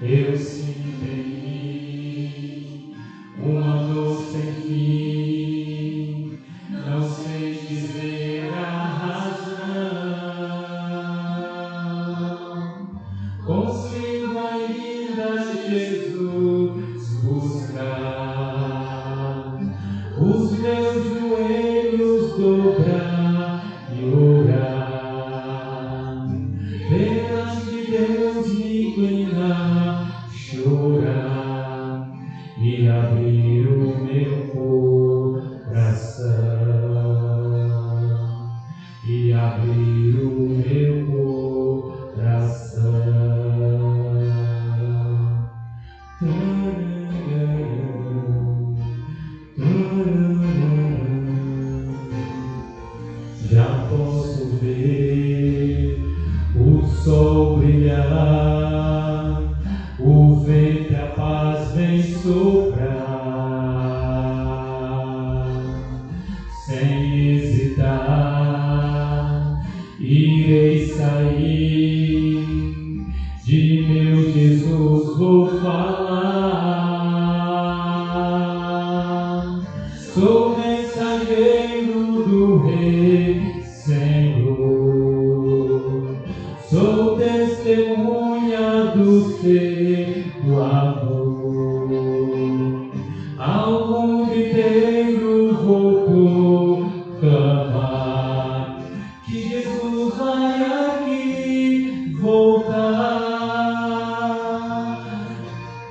Eu sinto em mim um amor sem fim, não sei dizer a razão. Consigo ainda, Jesus, buscar os meus joelhos, dobrar e orar perante Deus, me inclinar, chorar e abrir o meu coração, e abrir o meu coração. Já posso ver o sol brilhar, o vento e a paz vem soprar. Sem hesitar, irei sair, de meu Jesus vou falar. Sou mensageiro do Rei, Senhor, sou testemunha do teu amor. Ao mundo inteiro vou proclamar que Jesus vai aqui voltar,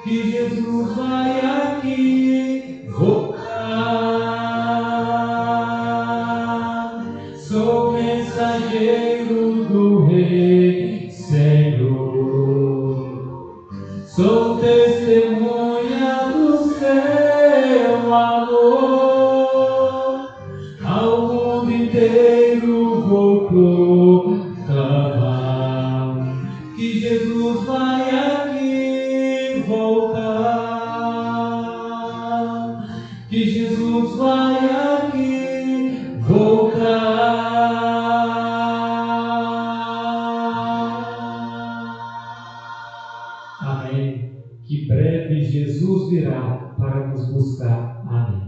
que Jesus vai aqui voltar. Sou mensageiro do Rei, Senhor, sou testemunha do seu amor. Ao mundo inteiro vou proclamar que Jesus vai aqui voltar, que Jesus vai aqui voltar. Amém. Que breve Jesus virá para nos buscar. Amém.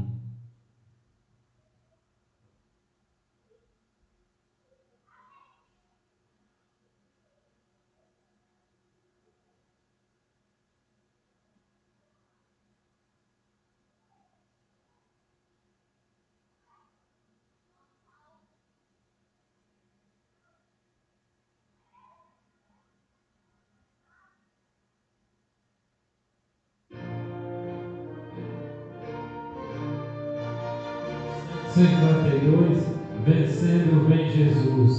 (52) Vencendo vem Jesus.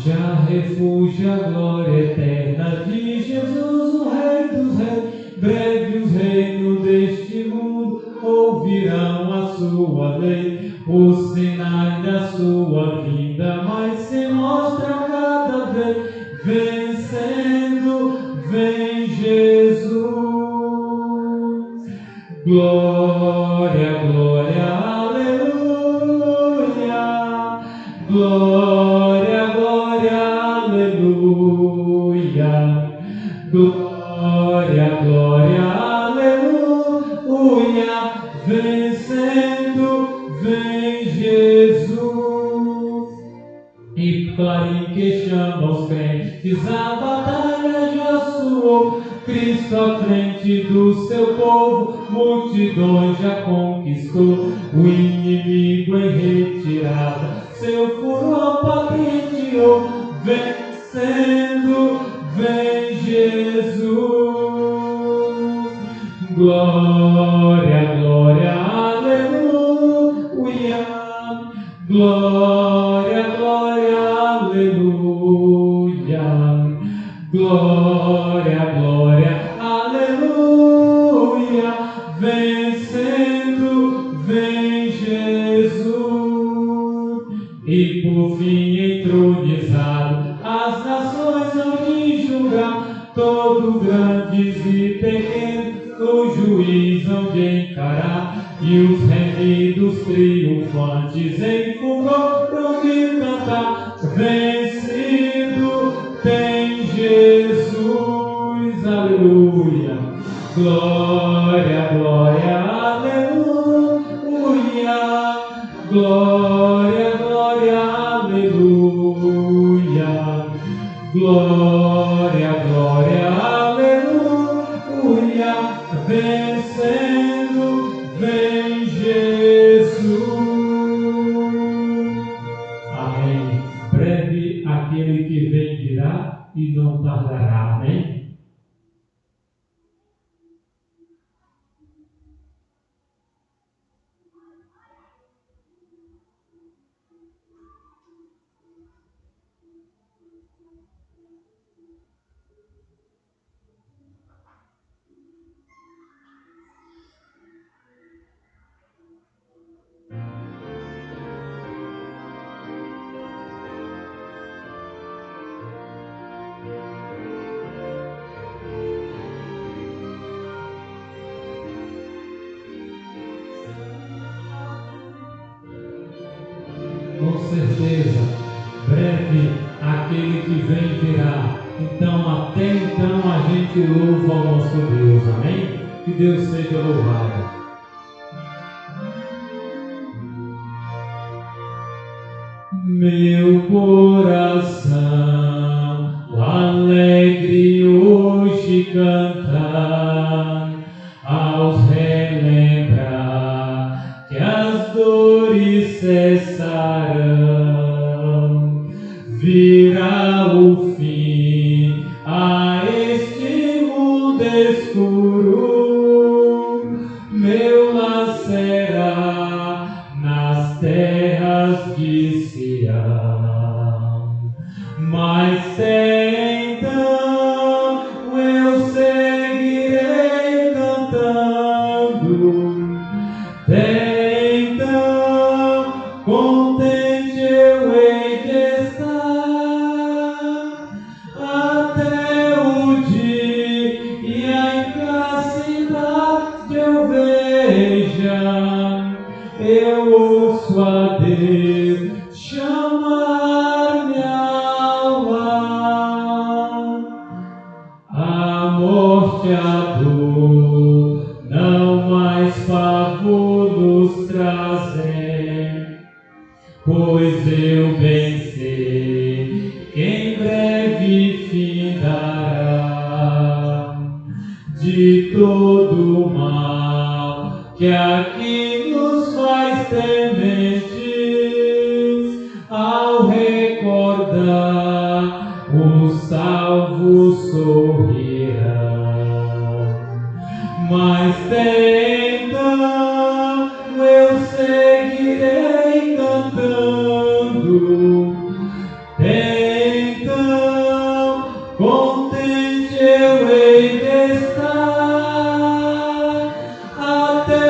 Já refúgio a glória eterna de Jesus, o Rei dos Reis. Breve os reinos deste mundo ouvirão a sua lei. Os sinais da sua vinda mais se mostra cada vez. Vencendo vem Jesus. Glória, glória, aleluia. Glória, glória, aleluia. Glória, glória, aleluia. Vencendo vem Jesus. E clarim que chama os crentes, a batalha já soou. Cristo à frente do seu povo, multidões já conquistou. O inimigo em retirada, seu furor patenteou. Vencendo vem Jesus. Glória, glória, aleluia. Glória, glória, aleluia. Glória, glória, aleluia. Vencendo vem Jesus. E por fim entronizado, as nações hão de julgar. ficará, e os remidos triunfantes em fulgor vão vir cantar. Vencido tem Jesus, aleluia. Glória, glória, aleluia. Glória, glória, aleluia. Glória, glória, aleluia. Vencendo, vem Jesus. Amém. Breve aquele que vem virá e não tardará. Amém. Com certeza, breve aquele que vem virá. Então, até então, a gente louva o nosso Deus, amém? Que Deus seja louvado. Meu coração alegre hoje canta, aos relembrar que as dores cessarão, virá o fim a este mundo escuro. Meu lar será nas terras de Sião, mas então eu seguirei cantando. Então contente eu hei de estar até o dia em que a cidade eu veja. Eu ouço a Deus chamar minha alma. A morte, a dor, não mais favor nos trazem, pois eu bem sei que em breve findará de todo o mal que aqui nos faz tementes. Ao recordar, os salvos sorrirão, mas então eu seguirei cantando. Então contente eu hei de estar até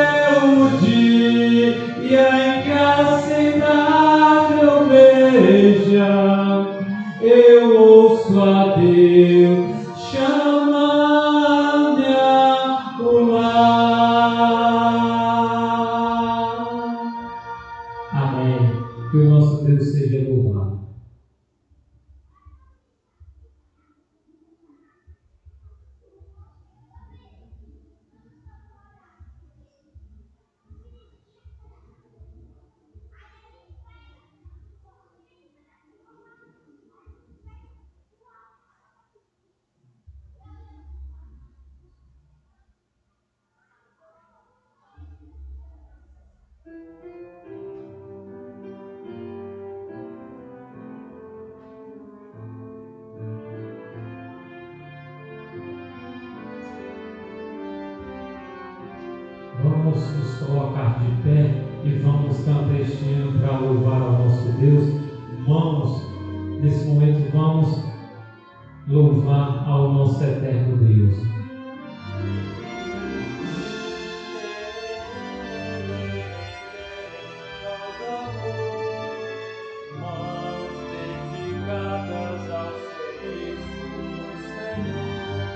o dia em que a cidade eu veja. Eu ouço a Deus chamar-me ao lar. Amém. Que o nosso Deus seja louvado. Vamos nos colocar de pé e vamos cantar este hino para louvar ao nosso Deus. Vamos, nesse momento, vamos louvar ao nosso eterno Deus. Mãos dedicadas ao serviço do Senhor,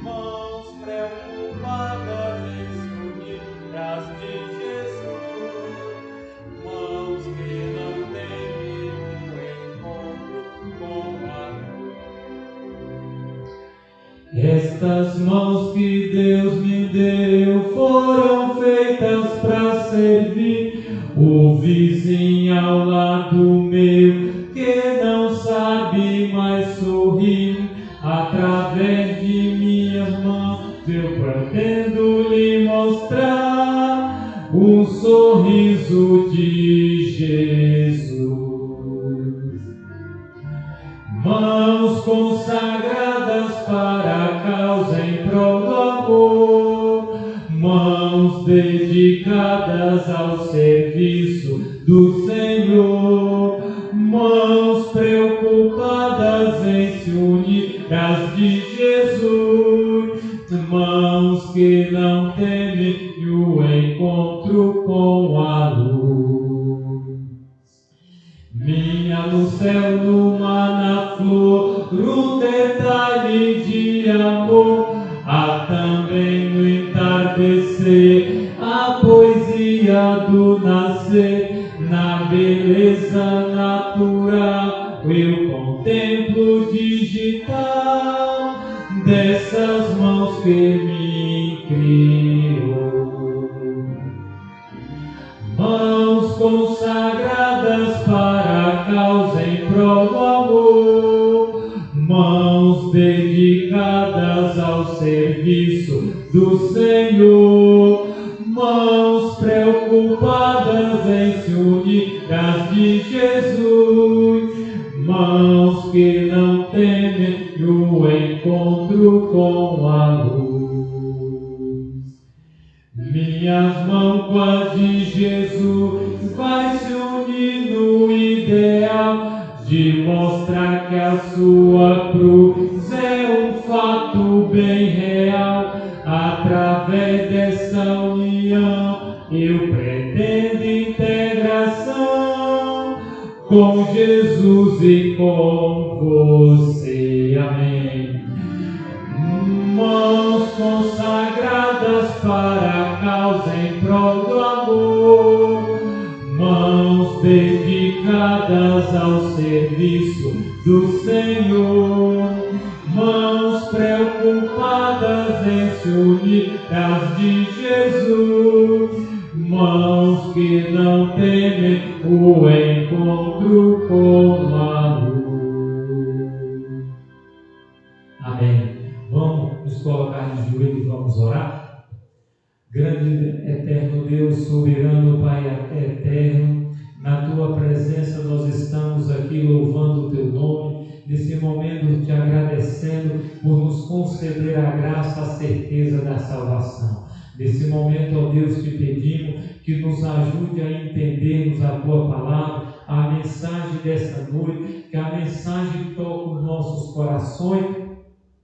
mãos preocupadas em se unir Estas mãos que Deus me deu foram feitas para servir o vizinho ao lado meu que não sabe mais sorrir. Através de minhas mãos eu pretendo lhe mostrar um sorriso de Jesus. Mãos consagradas para a causa em prol do amor, mãos dedicadas ao serviço do Senhor, mãos preocupadas em se unir às de Jesus, mãos que não temem o encontro com a luz. Minha no céu, numa na flor, um detalhe de amor. Há também no entardecer a poesia do nascer. Na beleza natural eu contemplo o digital dessas mãos que me criou. Mãos consagradas para a causa em prol do amor, mãos dedicadas ao serviço do Senhor, mãos preocupadas em se unir às de Jesus, mãos que não temem o encontro com a luz. Minhas mãos com as de Jesus vai se unir no ideal de mostrar que a sua cruz é um fato bem real. Através dessa união eu pretendo integração com Jesus e com você. Amém. Mãos consagradas para a causa em prol do amor, mãos dedicadas ao serviço do Senhor, mãos preocupadas em se unir às de Jesus, mãos que não temem o encontro com a luz. Amém. Vamos nos colocar de joelho e vamos orar. Grande eterno Deus, soberano Pai eterno, na Tua presença nós estamos aqui louvando o Teu nome, nesse momento te agradecendo por nos conceder a graça, a certeza da salvação. Nesse momento, ó Deus, te pedimos que nos ajude a entendermos a Tua palavra, a mensagem desta noite, que a mensagem toque os nossos corações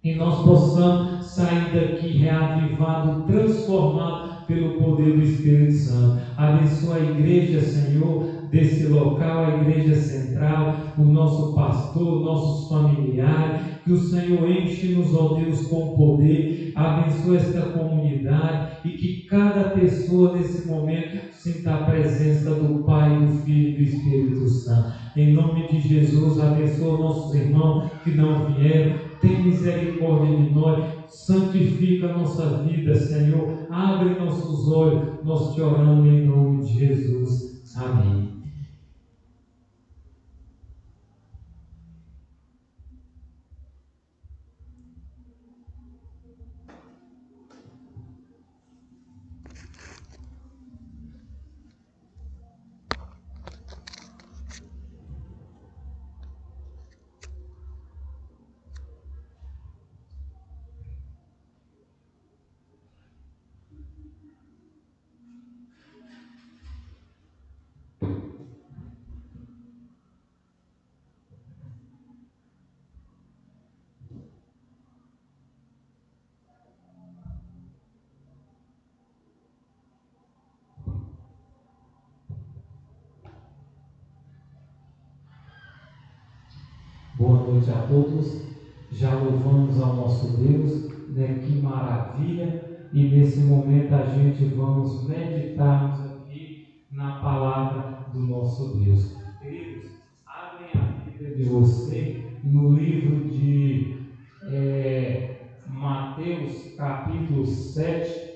e nós possamos sair daqui reavivado, transformado pelo poder do Espírito Santo. Abençoa a igreja, Senhor, desse local, a igreja central, o nosso pastor, nossos familiares, que o Senhor enche-nos, ó Deus, com poder. Abençoa esta comunidade e que cada pessoa nesse momento sinta a presença do Pai, do Filho e do Espírito Santo. Em nome de Jesus, abençoa nossos irmãos que não vieram. Tem misericórdia de nós, santifica a nossa vida, Senhor, abre nossos olhos, nós te oramos em nome de Jesus. Amém. Boa noite a todos. Já louvamos ao nosso Deus, né? Que maravilha! E nesse momento a gente vamos meditarmos aqui na palavra do nosso Deus. Queridos, abrem a Bíblia de você no livro de capítulo 7,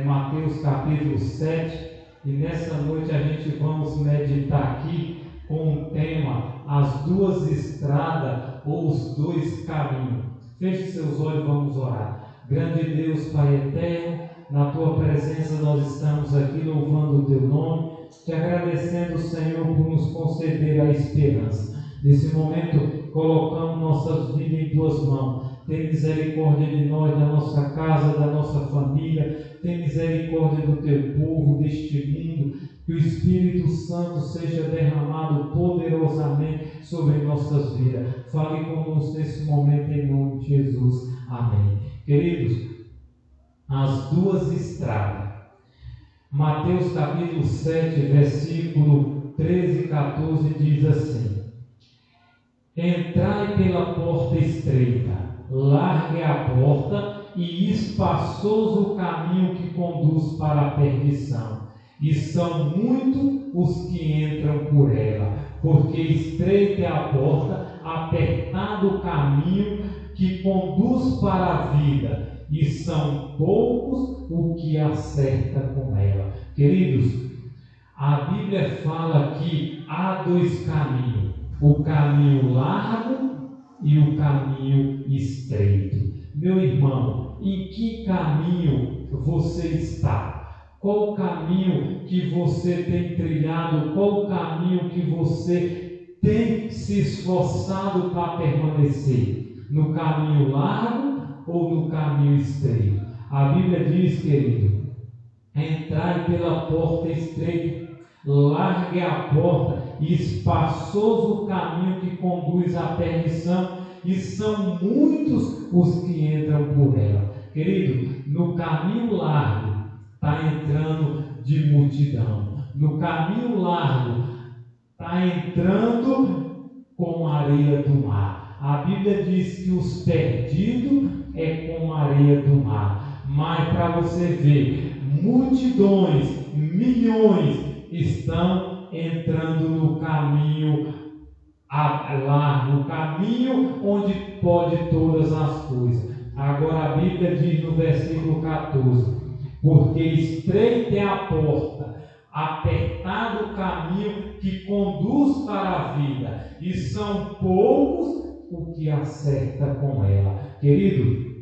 Mateus capítulo 7, e nessa noite a gente vamos meditar aqui com o tema as duas estradas ou os dois caminhos. Feche seus olhos, vamos orar. Grande Deus, Pai eterno, na Tua presença nós estamos aqui louvando o Teu nome, te agradecendo, Senhor, por nos conceder a esperança. Nesse momento colocamos nossas vidas em Tuas mãos. Tem misericórdia de nós, da nossa casa, da nossa família. Tem misericórdia do Teu povo, deste mundo. Que o Espírito Santo seja derramado poderosamente sobre nossas vidas. Fale conosco nesse momento em nome de Jesus. Amém. Queridos, as duas estradas. Mateus capítulo 7, versículo 13 e 14 diz assim: Entrai pela porta estreita, larga é a porta e espaçoso o caminho que conduz para a perdição, e são muitos os que entram por ela, porque estreita é a porta, apertado o caminho que conduz para a vida, e são poucos os que acertam com ela. Queridos, a Bíblia fala que há dois caminhos: o caminho largo e o caminho estreito. Meu irmão, em que caminho você está? Qual o caminho que você tem trilhado? Qual o caminho que você tem se esforçado para permanecer? No caminho largo ou no caminho estreito? A Bíblia diz, querido, entrai pela porta estreita, larga é a porta e espaçoso o caminho que conduz à perdição, e são muitos os que entram por ela. Querido, no caminho largo está entrando de multidão. No caminho largo está entrando com a areia do mar. A Bíblia diz que os perdidos é com a areia do mar. Mas para você ver, multidões, milhões estão entrando no caminho largo, no caminho onde pode todas as coisas. Agora a Bíblia diz no versículo 14: porque estreita é a porta, apertado o caminho que conduz para a vida, e são poucos os que acertam com ela. Querido,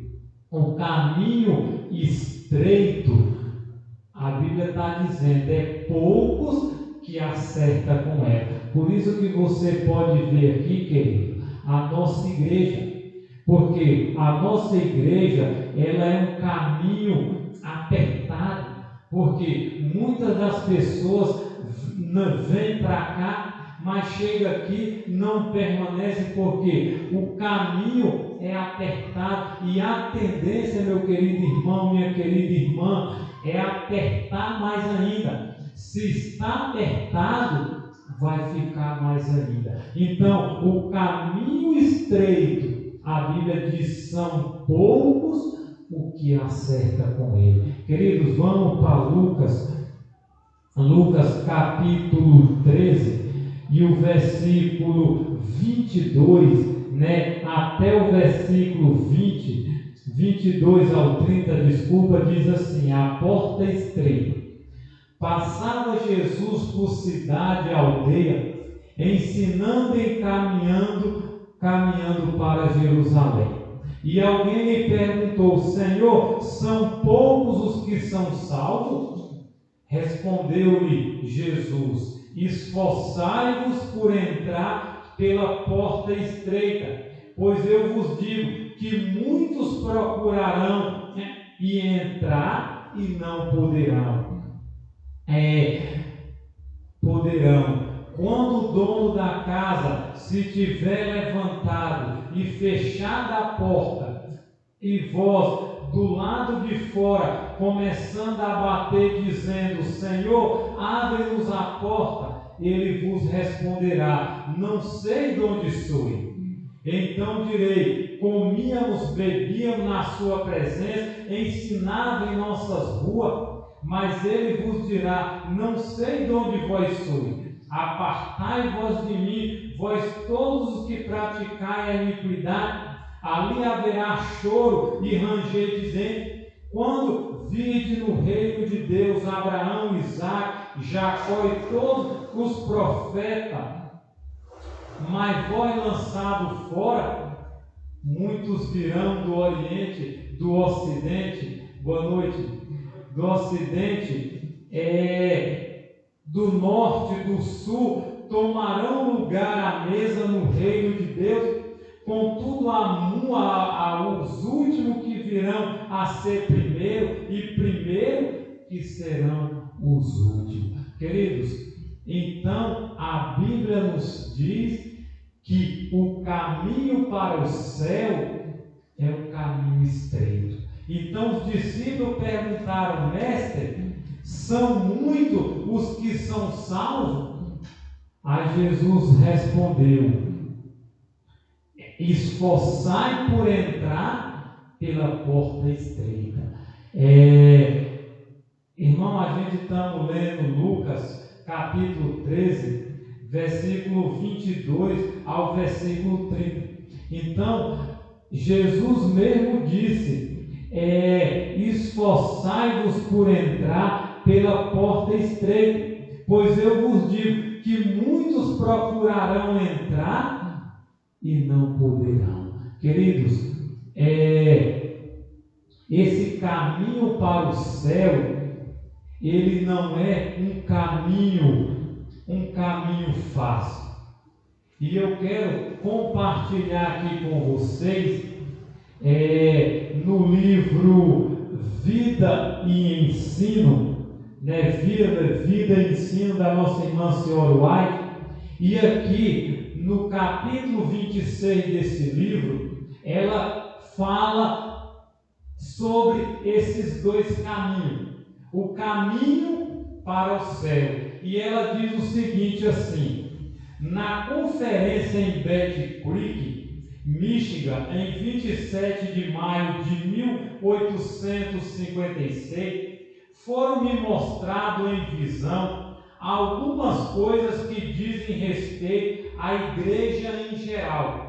o caminho estreito, a Bíblia está dizendo, é poucos que acertam com ela. Por isso que você pode ver aqui, querido, a nossa igreja, porque a nossa igreja, ela é um caminho apertado, porque muitas das pessoas vêm para cá, mas chega aqui, não permanece, porque o caminho é apertado, e a tendência, meu querido irmão, minha querida irmã, é apertar mais ainda. Se está apertado, vai ficar mais ainda. Então, o caminho estreito, a Bíblia diz, são poucos o que acerta com ele. Queridos, vamos para Lucas capítulo 13 e o versículo 22, até o versículo 22 ao 30, diz assim: a porta estreita. Passava Jesus por cidade e aldeia, ensinando e caminhando para Jerusalém. E alguém lhe perguntou: Senhor, são poucos os que são salvos? Respondeu-lhe Jesus: esforçai-vos por entrar pela porta estreita, pois eu vos digo que muitos procurarão e entrar e não poderão. Quando o dono da casa se tiver levantado e fechada a porta, e vós do lado de fora começando a bater, dizendo: Senhor, abre-nos a porta, ele vos responderá: não sei de onde sois. Então direi: comíamos, bebíamos na sua presença, ensinava em nossas ruas. Mas ele vos dirá: não sei de onde vós sois. Apartai-vos de mim, vós todos os que praticai a iniquidade. Ali haverá choro e ranger de dentes. Quando vide no reino de Deus Abraão, Isaque, Jacó e todos os profetas, mas vós lançado fora, muitos virão do Oriente, do Ocidente, boa noite, do Ocidente, do Norte, do Sul, tomarão lugar à mesa no reino de Deus. Contudo, os últimos que virão a ser primeiro, e primeiro que serão os últimos. Queridos, então a Bíblia nos diz que o caminho para o céu é o caminho estreito. Então os discípulos perguntaram: mestre, são muitos os que são salvos? Aí Jesus respondeu: esforçai por entrar pela porta estreita. Irmão, a gente está lendo Lucas capítulo 13, versículo 22 ao versículo 30. Então, Jesus mesmo disse: esforçai-vos por entrar pela porta estreita, pois eu vos digo que muitos procurarão entrar e não poderão. Queridos, esse caminho para o céu, ele não é um caminho fácil. E eu quero compartilhar aqui com vocês, no livro Vida e Ensino, Vida e Ensino da nossa irmã Senhora White, e aqui no capítulo 26 desse livro, ela fala sobre esses dois caminhos, o caminho para o céu. E ela diz o seguinte assim: na conferência em Battle Creek, Michigan, em 27 de maio de 1856, foram-me mostrados em visão algumas coisas que dizem respeito à igreja em geral.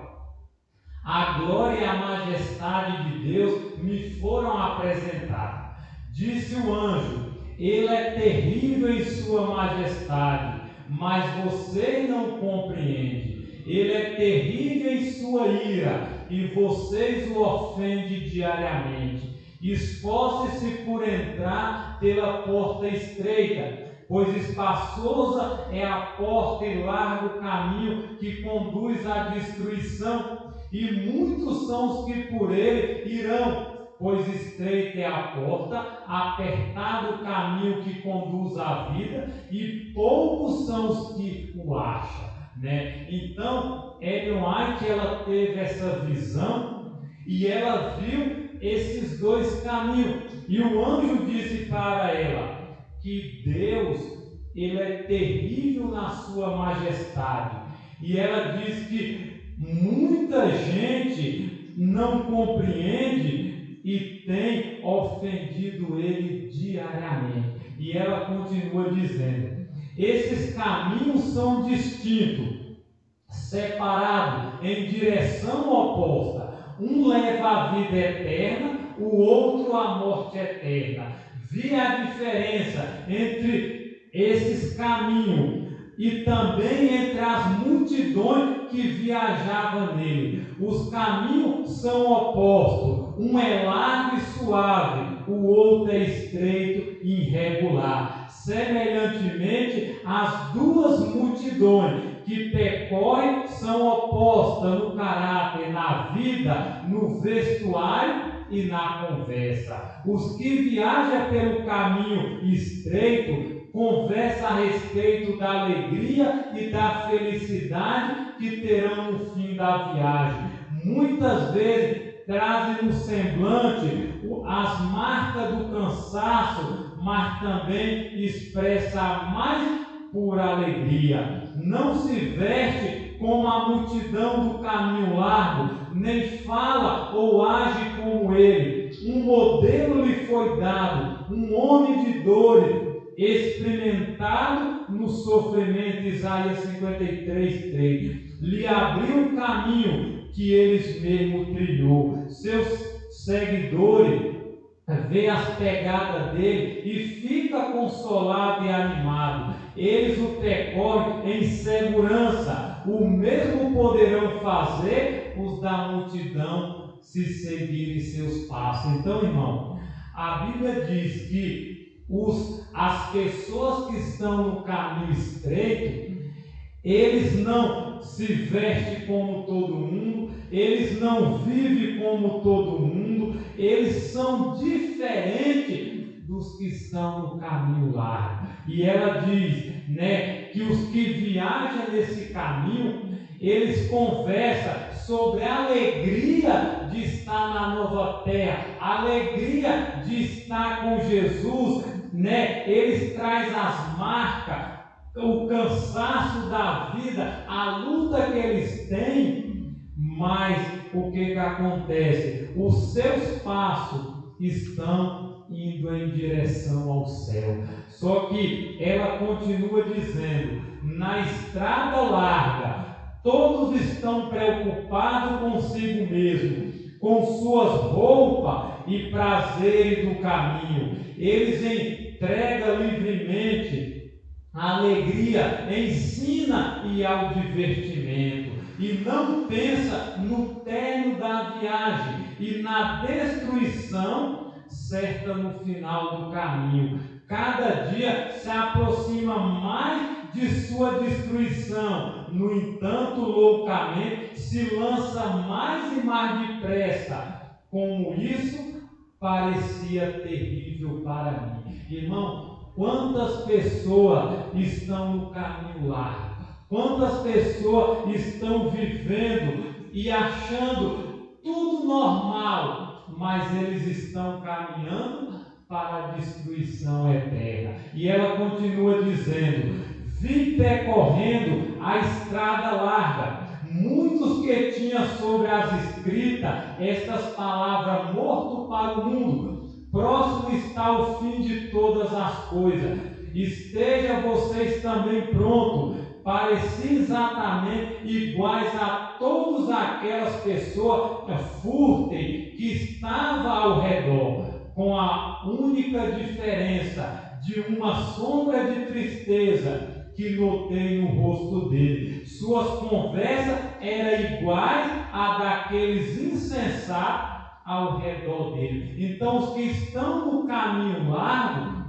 A glória e a majestade de Deus me foram apresentadas. Disse o anjo: ele é terrível em sua majestade, mas você não compreende. Ele é terrível em sua ira, e vocês o ofendem diariamente. Esforce-se por entrar pela porta estreita, pois espaçosa é a porta e largo o caminho que conduz à destruição, e muitos são os que por ele irão. Pois estreita é a porta, apertado o caminho que conduz à vida, e poucos são os que o acham. Então, Ellen White, ela teve essa visão e ela viu esses dois caminhos. E o anjo disse para ela que Deus, ele é terrível na sua majestade. E ela diz que muita gente não compreende e tem ofendido ele diariamente. E ela continua dizendo: esses caminhos são distintos, separados, em direção oposta. Um leva à vida eterna, o outro à morte eterna. Vi a diferença entre esses caminhos e também entre as multidões que viajavam nele. Os caminhos são opostos. Um é largo e suave, o outro é estreito e irregular. Semelhantemente, as duas multidões que percorrem são opostas no caráter, na vida, no vestuário e na conversa. Os que viajam pelo caminho estreito conversa a respeito da alegria e da felicidade que terão no fim da viagem. Muitas vezes trazem no semblante as marcas do cansaço, mas também expressa a mais pura alegria. Não se veste como a multidão do caminho largo, nem fala ou age como ele. Um modelo lhe foi dado, um homem de dores, experimentado no sofrimento. Isaías 53:3. Lhe abriu um caminho que eles mesmos trilhou. Seus seguidores vê as pegadas dele e fica consolado e animado. Eles o percorrem em segurança. O mesmo poderão fazer os da multidão se seguirem seus passos. Então, irmão, a Bíblia diz que as pessoas que estão no caminho estreito, eles não se vestem como todo mundo, eles não vivem como todo mundo, eles são diferentes dos que estão no caminho largo. E ela diz, né, que os que viajam nesse caminho, eles conversam sobre a alegria de estar na nova terra, a alegria de estar com Jesus, né? Eles trazem as marcas, o cansaço da vida, a luta que eles têm, mas o que acontece? Os seus passos estão indo em direção ao céu. Só que ela continua dizendo, na estrada larga, todos estão preocupados consigo mesmo, com suas roupas e prazeres do caminho. Eles entregam livremente a alegria, ensina e ao divertimento, e não pensa no término da viagem e na destruição certa no final do caminho. Cada dia se aproxima mais de sua destruição. No entanto, loucamente se lança mais e mais depressa. Como isso parecia terrível para mim. Irmão, quantas pessoas estão no caminho largo? Quantas pessoas estão vivendo e achando tudo normal, mas eles estão caminhando para a destruição eterna. E ela continua dizendo, vim percorrendo a estrada larga, muitos que tinham sobre as escritas estas palavras, morto para o mundo, próximo está o fim de todas as coisas, esteja vocês também prontos, pareciam exatamente iguais a todas aquelas pessoas fúteis que estavam ao redor, com a única diferença de uma sombra de tristeza que notei no rosto dele. Suas conversas eram iguais a daqueles insensatos ao redor dele. Então, os que estão no caminho largo,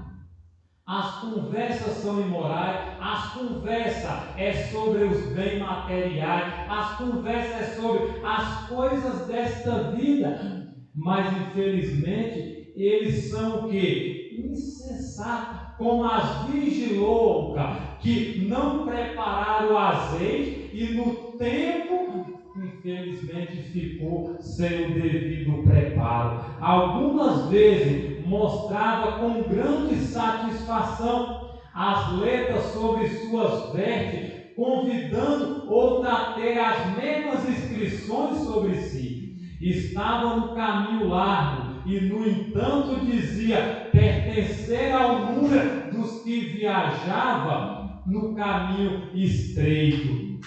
as conversas são imorais, as conversas é sobre os bens materiais, as conversas é sobre as coisas desta vida, mas infelizmente eles são o que? Insensatos, como as virgens loucas, que não prepararam o azeite e no tempo, infelizmente, ficou sem o devido preparo. Algumas vezes mostrava com grande satisfação as letras sobre suas vestes, convidando outros a ter as mesmas inscrições sobre si. Estava no caminho largo e, no entanto, dizia pertencer ao número dos que viajavam no caminho estreito.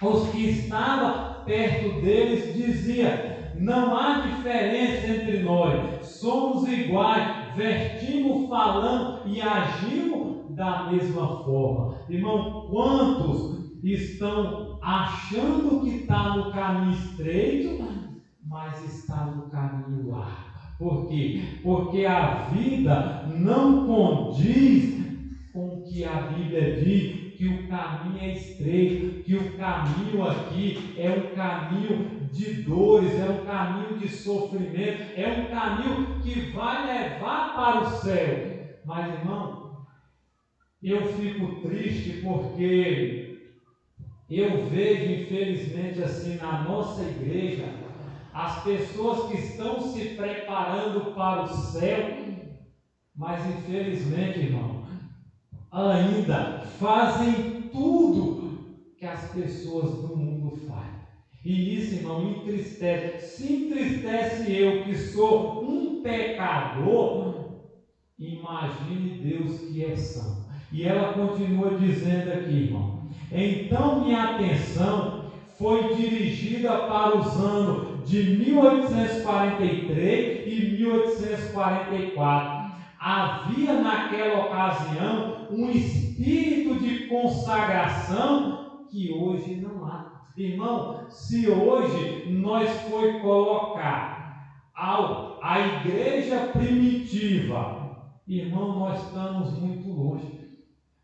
Os que estavam perto deles diziam, não há diferença entre nós, somos iguais, vestimos, falamos e agimos da mesma forma. Irmão, quantos estão achando que está no caminho estreito, mas está no caminho largo? Por quê? Porque a vida não condiz com o que a Bíblia diz, que o caminho é estreito, que o caminho aqui é um caminho de dores, é um caminho de sofrimento, é um caminho que vai levar para o céu. Mas, irmão, eu fico triste porque eu vejo, infelizmente, assim, na nossa igreja, as pessoas que estão se preparando para o céu, mas, infelizmente, irmão, ainda fazem tudo que as pessoas do mundo fazem. E isso, irmão, me entristece. Se entristece eu, que sou um pecador, imagine Deus que é santo. E ela continua dizendo aqui, irmão, então minha atenção foi dirigida para os anos de 1843 e 1844. Havia naquela ocasião um espírito de consagração que hoje não há. Irmão, se hoje nós for colocar a igreja primitiva, irmão, nós estamos muito longe.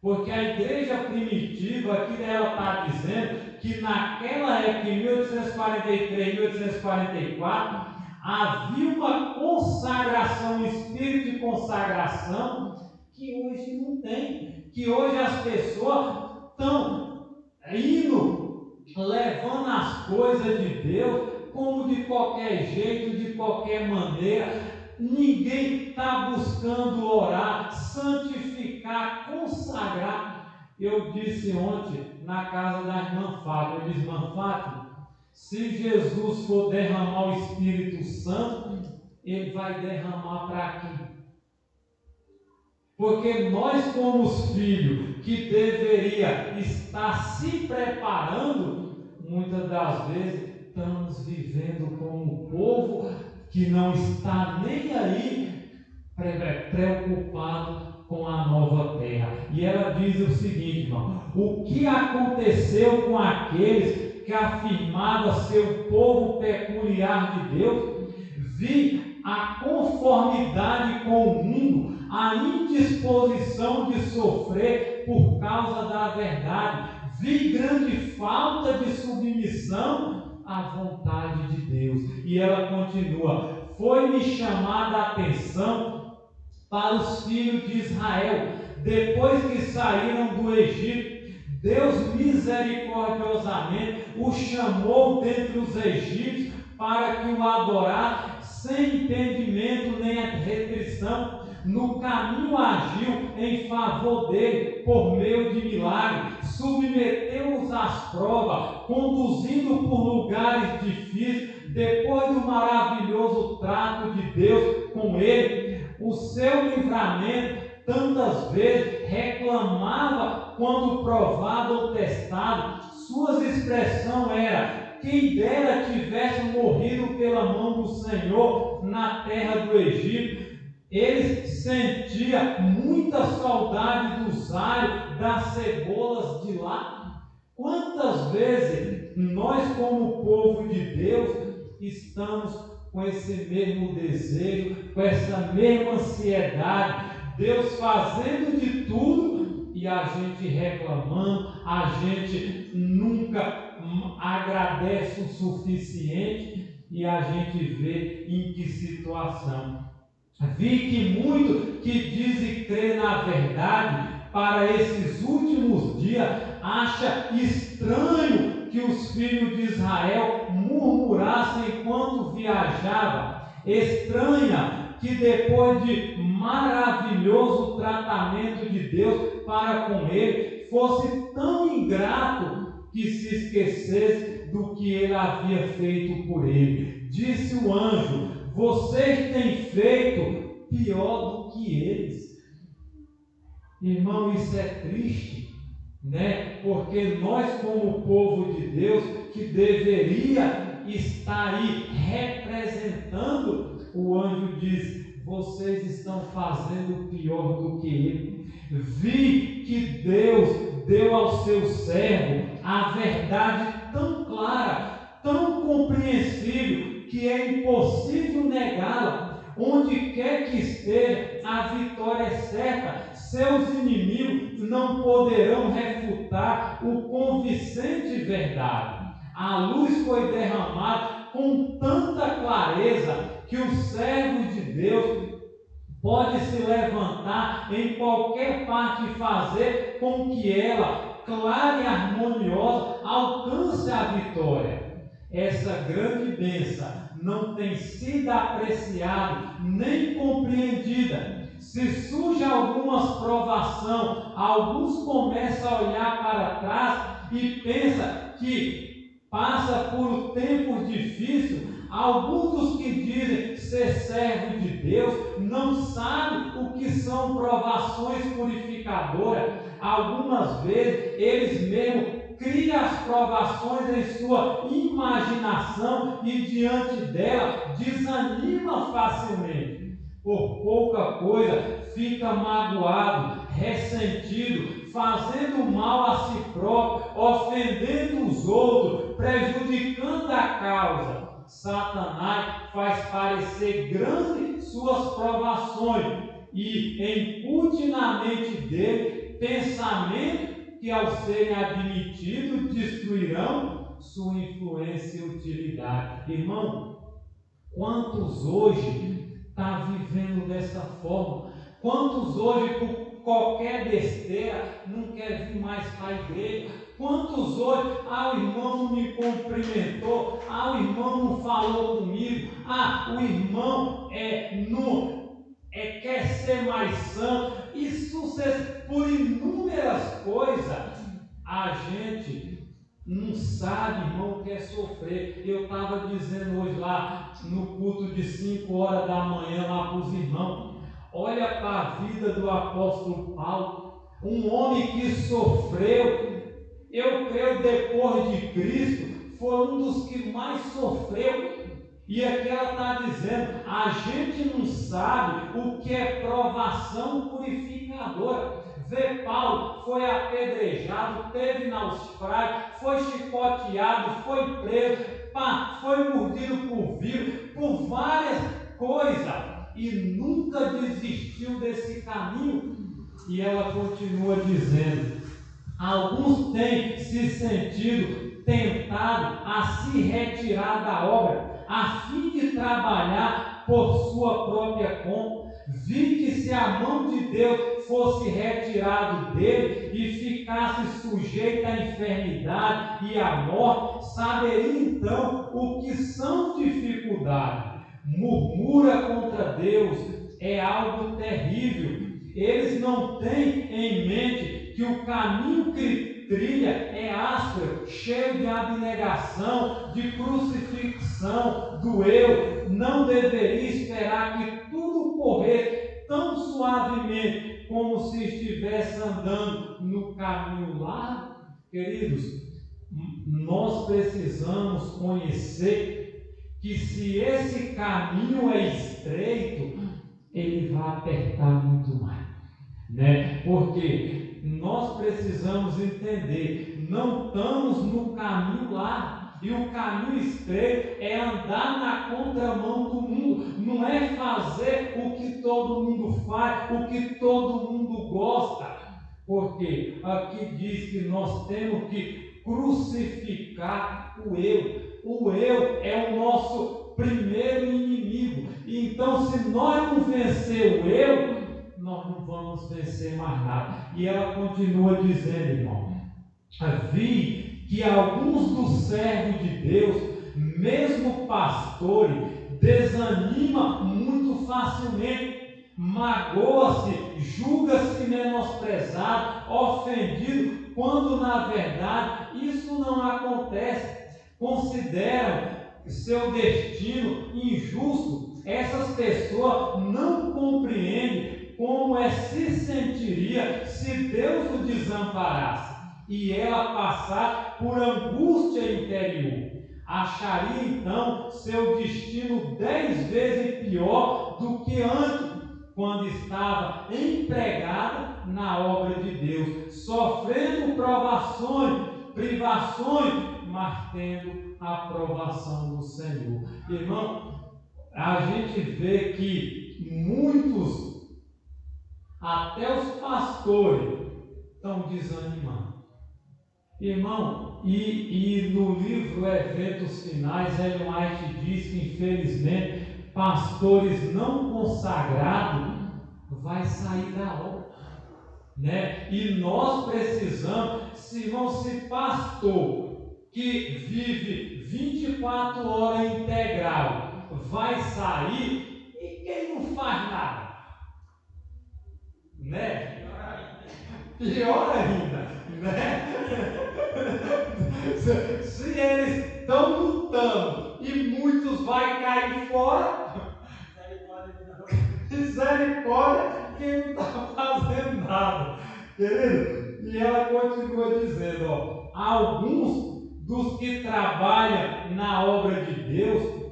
Porque a igreja primitiva, aqui ela está dizendo que naquela época, em 1843 e 1844, havia uma consagração, um espírito de consagração que hoje não tem. Que hoje as pessoas estão indo, levando as coisas de Deus como de qualquer jeito, de qualquer maneira. Ninguém está buscando orar, santificar, consagrar. Eu disse ontem na casa da irmã Fátima, eu disse: irmã Fátima, se Jesus for derramar o Espírito Santo, Ele vai derramar para quem? Porque nós, como os filhos que deveria estar se preparando, muitas das vezes estamos vivendo como o povo que não está nem aí preocupado com a nova terra. E ela diz o seguinte, irmão: o que aconteceu com aqueles que afirmavam ser o povo peculiar de Deus? Vi a conformidade com o mundo, a indisposição de sofrer por causa da verdade. Vi grande falta de submissão à vontade de Deus. E ela continua: foi-me chamada a atenção para os filhos de Israel, depois que saíram do Egito. Deus misericordiosamente os chamou dentre os egípcios para que o adorassem sem impedimento nem restrição. No caminho agiu em favor dele por meio de milagres, submeteu-os às provas, conduzindo por lugares difíceis. Depois do maravilhoso trato de Deus com ele, o seu livramento tantas vezes reclamava quando provado ou testado. Suas expressões eram: quem dera tivesse morrido pela mão do Senhor na terra do Egito. Ele sentia muita saudade dos alhos, das cebolas de lá. Quantas vezes nós, como povo de Deus, estamos com esse mesmo desejo, com essa mesma ansiedade, Deus fazendo de tudo e a gente reclamando, a gente nunca agradece o suficiente e a gente vê em que situação. Vi que muito que dizem crer na verdade para esses últimos dias acha estranho que os filhos de Israel murmurassem enquanto viajavam. Estranha que depois de maravilhoso tratamento de Deus para com ele, fosse tão ingrato que se esquecesse do que ele havia feito por ele. Disse o anjo: vocês têm feito pior do que eles. Irmão, isso é triste, né? Porque nós, como povo de Deus, que deveria estar aí representando, o anjo diz: vocês estão fazendo pior do que ele. Vi que Deus deu ao seu servo a verdade tão clara, tão compreensível, que é impossível negá-la. Onde quer que esteja, a vitória é certa. Seus inimigos não poderão refutar o convincente verdade. A luz foi derramada com tanta clareza que o servo de Deus pode se levantar em qualquer parte e fazer com que ela, clara e harmoniosa, alcance a vitória. Essa grande bênção não tem sido apreciada nem compreendida. Se surge algumas provação, alguns começam a olhar para trás e pensam que passa por tempos difíceis. Alguns dos que dizem ser servo de Deus não sabem o que são provações purificadoras. Algumas vezes eles mesmos cria as provações em sua imaginação e diante dela desanima facilmente. Por pouca coisa fica magoado, ressentido, fazendo mal a si próprio, ofendendo os outros, prejudicando a causa. Satanás faz parecer grandes suas provações e incute na mente dele pensamentos que, ao serem admitidos, destruirão sua influência e utilidade. Irmão, quantos hoje estão vivendo dessa forma? Quantos hoje, por qualquer besteira, não quer vir mais para a igreja? Quantos hoje, o irmão não me cumprimentou, o irmão não falou comigo, o irmão quer ser mais santo, e sucesso por inúmeras coisas. A gente não sabe, irmão, o que é sofrer. Eu estava dizendo hoje lá no culto de 5 horas da manhã lá para os irmãos, olha para a vida do apóstolo Paulo, um homem que sofreu. Eu creio, depois de Cristo, foi um dos que mais sofreu. E aqui ela está dizendo, a gente não sabe o que é provação purificadora. Vê, Paulo foi apedrejado, teve naufrágio, foi chicoteado, foi preso, foi mordido por vírus, por várias coisas, e nunca desistiu desse caminho. E ela continua dizendo, alguns têm se sentido tentados a se retirar da obra, a fim de trabalhar por sua própria conta. Vi que se a mão de Deus fosse retirado dele e ficasse sujeito à enfermidade e à morte, saberia então o que são dificuldades. Murmura contra Deus, é algo terrível. Eles não têm em mente que o caminho que trilha é áspero, cheio de abnegação, de crucifixão do eu. Não deveria esperar que tudo corresse tão suavemente como se estivesse andando no caminho largo. Queridos, nós precisamos conhecer que se esse caminho é estreito, ele vai apertar muito mais, né? Porque nós precisamos entender, não estamos no caminho largo, e o caminho estreito é andar na contramão do mundo, não é fazer o que todo mundo faz, o que todo mundo gosta, porque aqui diz que nós temos que crucificar o eu. O eu é o nosso primeiro inimigo. Então, se nós não vencer o eu, nós não vamos vencer mais nada. E ela continua dizendo, irmão, vi que alguns dos servos de Deus, mesmo pastores, desanimam muito facilmente, magoa-se, julga-se menosprezado, ofendido, quando na verdade isso não acontece. Consideram seu destino injusto. Essas pessoas não compreendem como se sentiria se Deus o desamparasse e ela passar por angústia interior. Acharia então seu destino 10 vezes pior do que antes, quando estava empregada na obra de Deus, sofrendo provações, privações, mas tendo a aprovação do Senhor. Irmão, a gente vê que muitos, até os pastores, estão desanimando. Irmão, e no livro Eventos Finais, Ellen White diz que, infelizmente, pastores não consagrados vai sair da obra, né? E nós precisamos, irmão, se pastor que vive 24 horas integral vai sair, e quem não faz nada, né? Pior ainda, né? Se eles estão lutando e muitos vai cair fora, misericórdia, quem não está fazendo nada, querido. E ela continua dizendo, alguns dos que trabalham na obra de Deus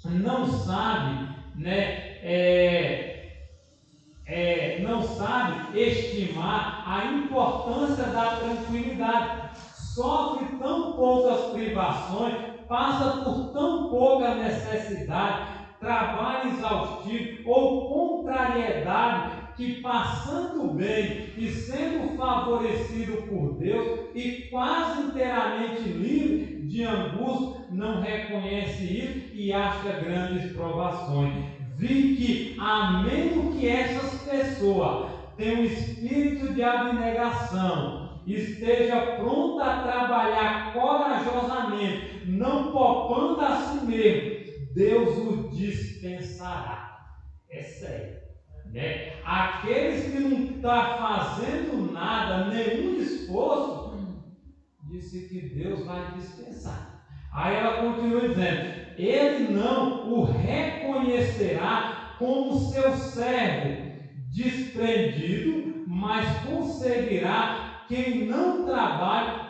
não sabem, né, não sabe estimar a importância da tranquilidade, sofre tão poucas privações, passa por tão pouca necessidade, trabalho exaustivo ou contrariedade, que passando bem e sendo favorecido por Deus e quase inteiramente livre de angústia, não reconhece isso e acha grandes provações. Vi que, a menos que essas pessoas tenham um espírito de abnegação, esteja pronta a trabalhar corajosamente, não poupando a si mesmo, Deus o dispensará. É sério, né? Aqueles que não estão fazendo nada, nenhum esforço, disse que Deus vai dispensar. Aí ela continua dizendo: ele não o reconhecerá como seu servo desprendido, mas conseguirá quem não trabalha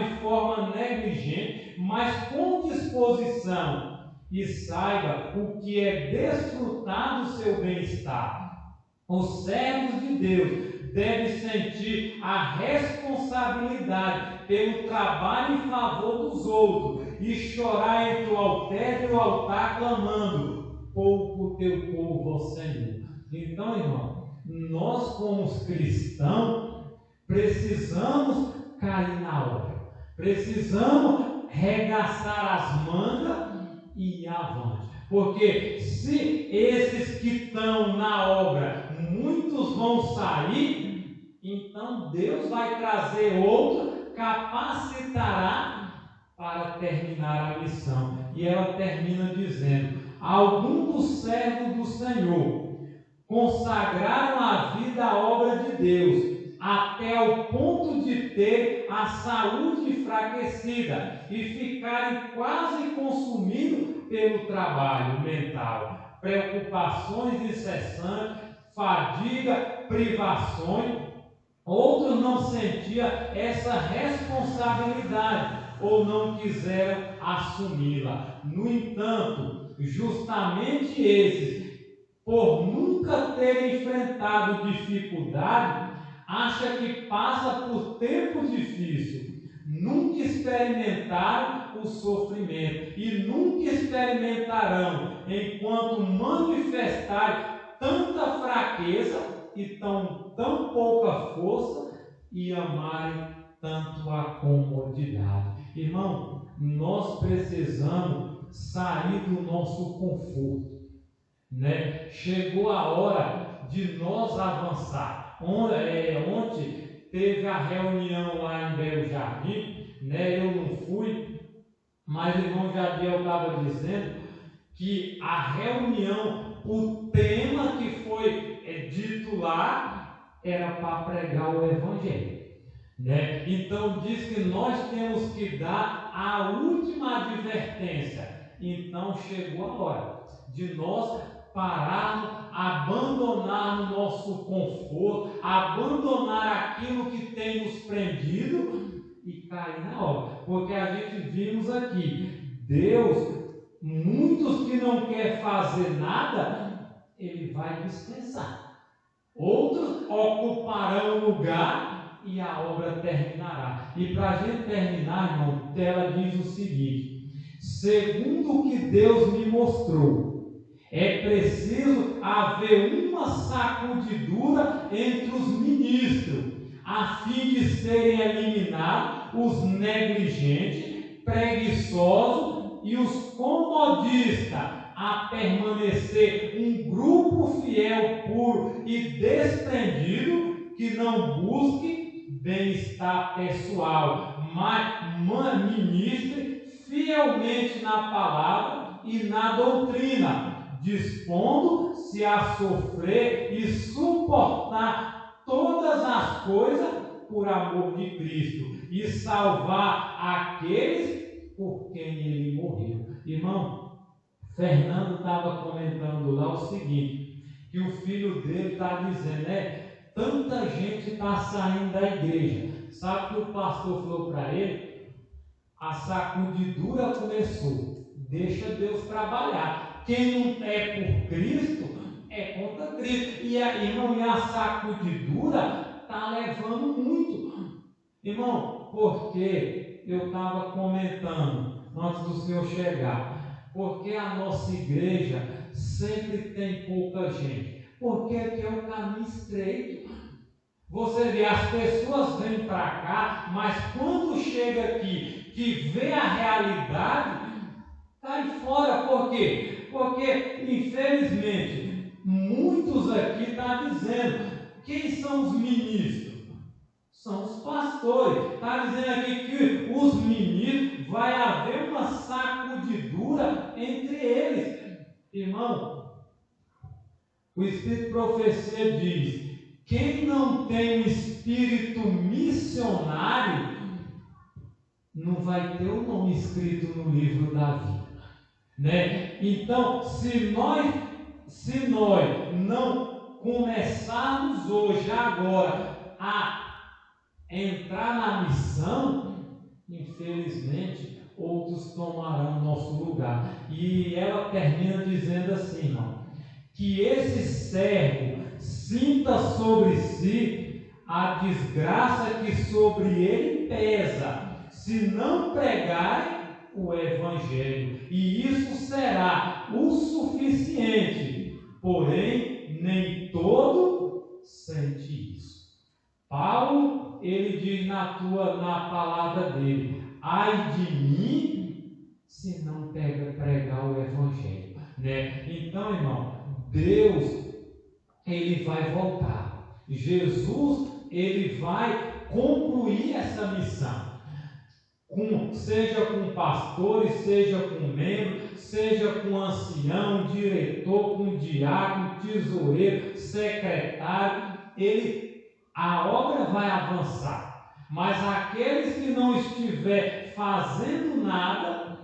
de forma negligente, mas com disposição, e saiba o que é desfrutar do seu bem-estar. Os servos de Deus devem sentir a responsabilidade pelo trabalho em favor dos outros e chorar entre o altar e o altar, clamando: pouco teu povo, ó Senhor. Então, irmão, nós como cristãos precisamos cair na obra, precisamos regaçar as mangas e ir avante. Porque se esses que estão na obra, muitos vão sair, então Deus vai trazer outro, capacitará para terminar a missão. E ela termina dizendo: alguns dos servos do Senhor consagraram a vida à obra de Deus, até o ponto de ter a saúde enfraquecida e ficarem quase consumidos pelo trabalho mental, preocupações incessantes, fadiga, privações. Outros não sentiam essa responsabilidade ou não quiseram assumi-la. No entanto, justamente esses, por nunca terem enfrentado dificuldade, acha que passa por tempo difícil, nunca experimentaram o sofrimento e nunca experimentarão enquanto manifestarem tanta fraqueza e tão pouca força e amarem tanto a comodidade. Irmão, nós precisamos sair do nosso conforto, né? Chegou a hora de nós avançar. Ontem teve a reunião lá em Belo Jardim, né? Eu não fui, mas o irmão Jadiel estava dizendo que a reunião, o tema que foi dito lá era para pregar o Evangelho, né? Então diz que nós temos que dar a última advertência. Então chegou a hora de nós pararmos, abandonar o nosso conforto, abandonar aquilo que tem nos prendido e cair na obra. Porque a gente vimos aqui, Deus, muitos que não quer fazer nada, Ele vai dispensar. Outros ocuparão o lugar e a obra terminará. E para a gente terminar, irmão, ela diz o seguinte: segundo o que Deus me mostrou, é preciso haver uma sacudidura entre os ministros, a fim de serem eliminados os negligentes, preguiçosos e os comodistas, a permanecer um grupo fiel, puro e desprendido, que não busque bem-estar pessoal, mas ministre fielmente na palavra e na doutrina, dispondo-se a sofrer e suportar todas as coisas por amor de Cristo e salvar aqueles por quem Ele morreu. Irmão, Fernando estava comentando lá o seguinte, que o filho dele está dizendo, tanta gente está saindo da igreja. Sabe o que o pastor falou para ele? A sacudidura começou. Deixa Deus trabalhar. Quem não é por Cristo é contra Cristo. E a sacudidura está levando muito. Irmão, porque eu estava comentando antes do senhor chegar, porque a nossa igreja sempre tem pouca gente. Porque aqui é um caminho estreito. Você vê, as pessoas vêm para cá, mas quando chega aqui, que vê a realidade, cai fora. Por quê? Porque, infelizmente, muitos aqui estão dizendo, quem são os ministros? São os pastores. Está dizendo aqui que os ministros, vai haver uma sacudidura entre eles. Irmão, o Espírito de Profecia diz, quem não tem um espírito missionário, não vai ter o nome escrito no livro da vida, né? Então, se nós não começarmos hoje, agora, a entrar na missão, infelizmente, outros tomarão nosso lugar. E ela termina dizendo assim, irmão, que esse servo sinta sobre si a desgraça que sobre ele pesa, se não pregar o Evangelho, e isso será o suficiente, porém nem todo sente isso. Paulo, ele diz na palavra dele, ai de mim se não pregar o Evangelho, né? Então, irmão, Deus, ele vai voltar. Jesus, ele vai concluir essa missão. Seja com pastores, seja com membros, seja com ancião, diretor, com diácono, tesoureiro, secretário, a obra vai avançar. Mas aqueles que não estiver fazendo nada,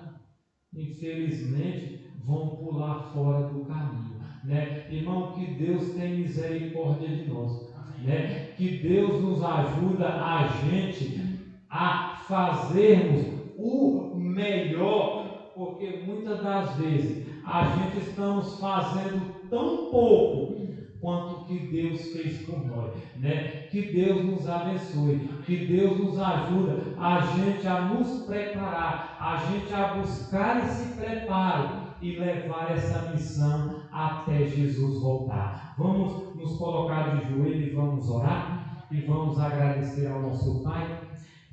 infelizmente, vão pular fora do caminho, né? Irmão, que Deus tenha misericórdia de nós, né? Que Deus nos ajuda a gente a fazermos o melhor, porque muitas das vezes a gente estamos fazendo tão pouco quanto que Deus fez por nós, né? Que Deus nos abençoe, que Deus nos ajuda a gente a nos preparar, a gente a buscar esse preparo e levar essa missão até Jesus voltar. Vamos nos colocar de joelho e vamos orar e vamos agradecer ao nosso Pai.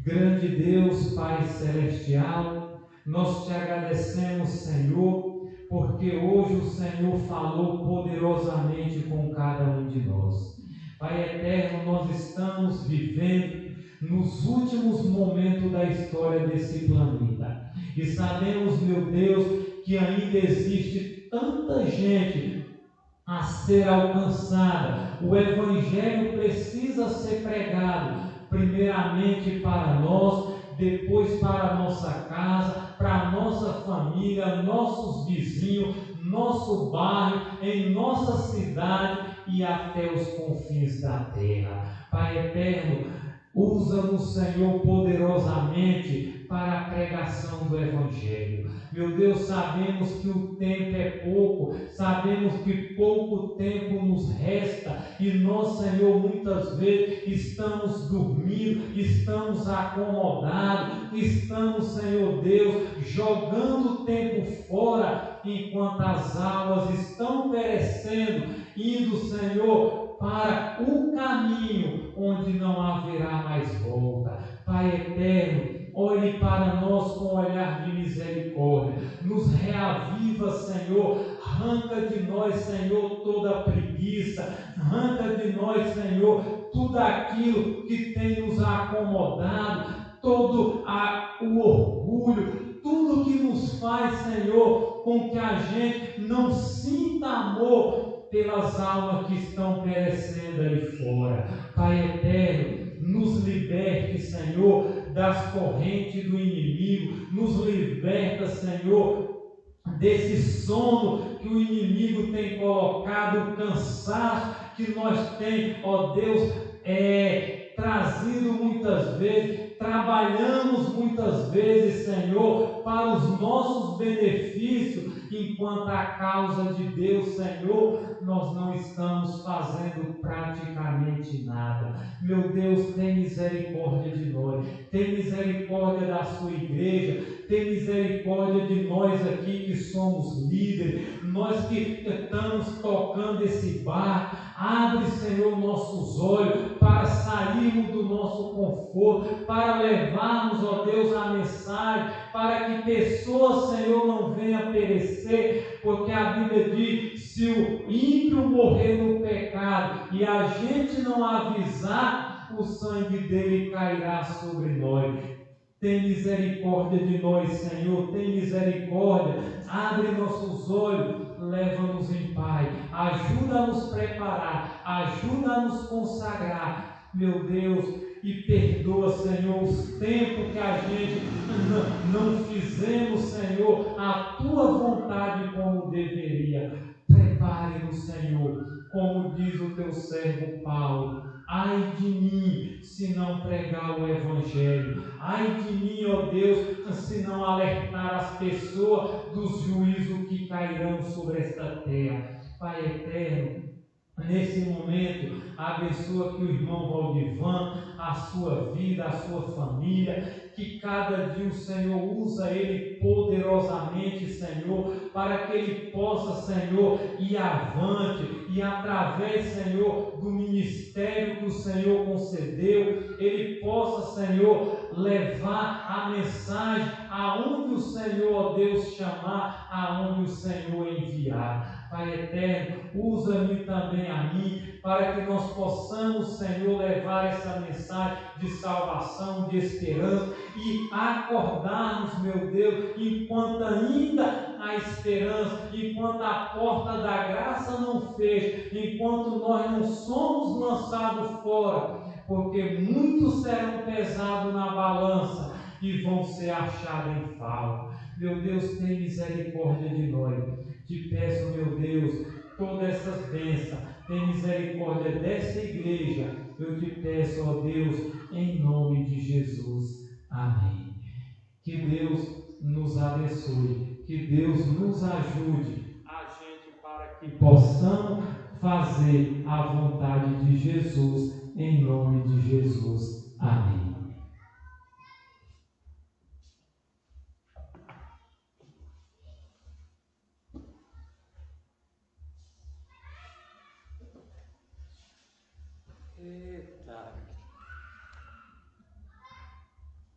Grande Deus, Pai Celestial, nós te agradecemos, Senhor, porque hoje o Senhor falou poderosamente com cada um de nós. Pai eterno, nós estamos vivendo nos últimos momentos da história desse planeta. E sabemos, meu Deus, que ainda existe tanta gente a ser alcançada. O Evangelho precisa ser pregado, primeiramente para nós, depois para a nossa casa, para a nossa família, nossos vizinhos, nosso bairro, em nossa cidade e até os confins da terra. Pai eterno, usa-nos, Senhor, poderosamente para a pregação do Evangelho. Meu Deus, sabemos que o tempo é pouco, sabemos que pouco tempo nos resta e nós, Senhor, muitas vezes estamos dormindo, estamos acomodados, estamos, Senhor Deus, jogando o tempo fora enquanto as almas estão perecendo, indo, Senhor, para o caminho onde não haverá mais volta. Pai eterno, olhe para nós com um olhar de misericórdia, nos reaviva, Senhor, arranca de nós, Senhor, toda a preguiça, arranca de nós, Senhor, tudo aquilo que tem nos acomodado, todo o orgulho, tudo que nos faz, Senhor, com que a gente não sinta amor pelas almas que estão perecendo aí fora. Pai eterno, nos liberte, Senhor, das correntes do inimigo, nos liberta, Senhor, desse sono que o inimigo tem colocado, o cansaço que nós tem, ó Deus, trazido muitas vezes, trabalhamos muitas vezes, Senhor, para os nossos benefícios, enquanto a causa de Deus, Senhor, nós não estamos fazendo praticamente nada. Meu Deus, tem misericórdia de nós, tem misericórdia da sua igreja, tem misericórdia de nós aqui que somos líderes, nós que estamos tocando esse barco. Abre, Senhor, nossos olhos para sairmos do nosso conforto, para levarmos, ó Deus, a mensagem, para que pessoas, Senhor, não venham perecer, porque a Bíblia diz: se o ímpio morrer no pecado e a gente não avisar, o sangue dele cairá sobre nós. Tem misericórdia de nós, Senhor, tem misericórdia, abre nossos olhos, leva-nos em paz, ajuda a nos preparar, ajuda a nos consagrar, meu Deus, e perdoa, Senhor, os tempos que a gente não fizemos, Senhor, a Tua vontade como deveria. Prepare-nos, Senhor, como diz o Teu servo Paulo. Ai de mim, se não pregar o Evangelho. Ai de mim, ó Deus, se não alertar as pessoas dos juízos que cairão sobre esta terra. Pai eterno, nesse momento, abençoa que o irmão Valdivan, a sua vida, a sua família, que cada dia o Senhor usa ele poderosamente, Senhor, para que ele possa, Senhor, ir avante e através, Senhor, do ministério que o Senhor concedeu, ele possa, Senhor, levar a mensagem aonde o Senhor, ó Deus, chamar, aonde o Senhor enviar. Pai eterno, usa-me também a mim, para que nós possamos, Senhor, levar essa mensagem de salvação, de esperança e acordarmos, meu Deus, enquanto ainda há esperança, enquanto a porta da graça não fecha, enquanto nós não somos lançados fora, porque muitos serão pesados na balança e vão ser achados em falta. Meu Deus, tem misericórdia de nós. Te peço, meu Deus, todas essas bênçãos, tem misericórdia dessa igreja. Eu te peço, ó Deus, em nome de Jesus. Amém. Que Deus nos abençoe, que Deus nos ajude, a gente, para que possamos fazer a vontade de Jesus, em nome de Jesus. Amém. Eita.